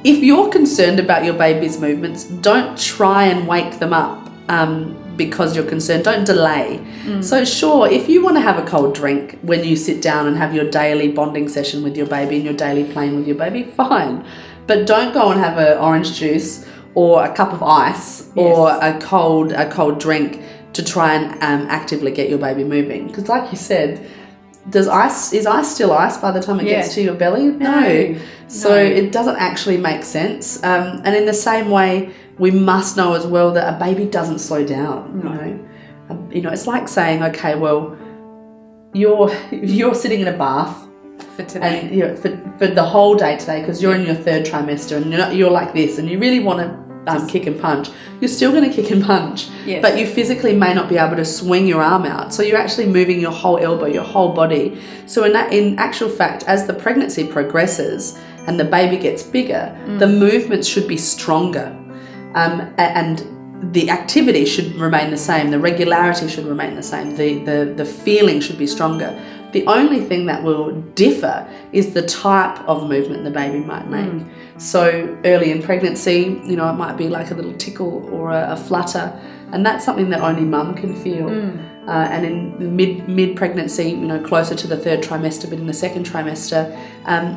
if you're concerned about your baby's movements, don't try and wake them up because you're concerned. Don't delay. So sure, if you want to have a cold drink when you sit down and have your daily bonding session with your baby and your daily playing with your baby, fine. But don't go and have an orange juice or a cup of ice or a cold drink to try and actively get your baby moving. Because like you said, is ice still ice by the time it gets to your belly? No. So it doesn't actually make sense. And in the same way, we must know as well that a baby doesn't slow down. You know, it's like saying, okay, well, you're sitting in a bath for today, and for the whole day today, because you're in your third trimester and you're like this, and you really want to kick and punch. You're still going to kick and punch, but you physically may not be able to swing your arm out. So you're actually moving your whole elbow, your whole body. So in actual fact, as the pregnancy progresses and the baby gets bigger, the movements should be stronger, and the activity should remain the same. The regularity should remain the same. The feeling should be stronger. The only thing that will differ is the type of movement the baby might make. So early in pregnancy, you know, it might be like a little tickle or a flutter, and that's something that only mum can feel. And in mid-pregnancy, you know, closer to the third trimester, but in the second trimester,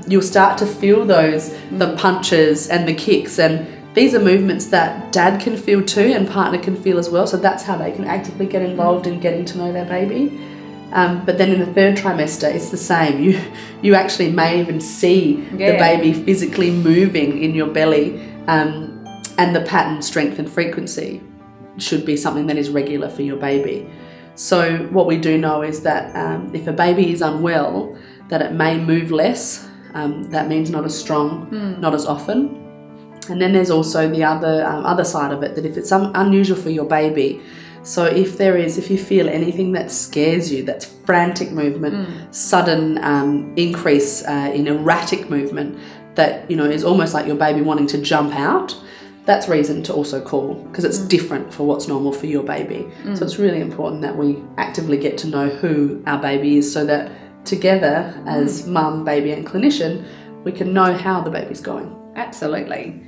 you'll start to feel the punches and the kicks, and these are movements that dad can feel too and partner can feel as well. So that's how they can actively get involved in getting to know their baby. But then in the third trimester, it's the same. You actually may even see the baby physically moving in your belly, and the pattern, strength and frequency should be something that is regular for your baby. So what we do know is that if a baby is unwell, that it may move less. That means not as strong, not as often. And then there's also the other side of it, that if it's unusual for your baby, so if you feel anything that scares you, that's frantic movement, sudden increase in erratic movement, that, you know, is almost like your baby wanting to jump out, that's reason to also call, because it's different for what's normal for your baby. So it's really important that we actively get to know who our baby is, so that together as mum, baby and clinician, we can know how the baby's going. Absolutely.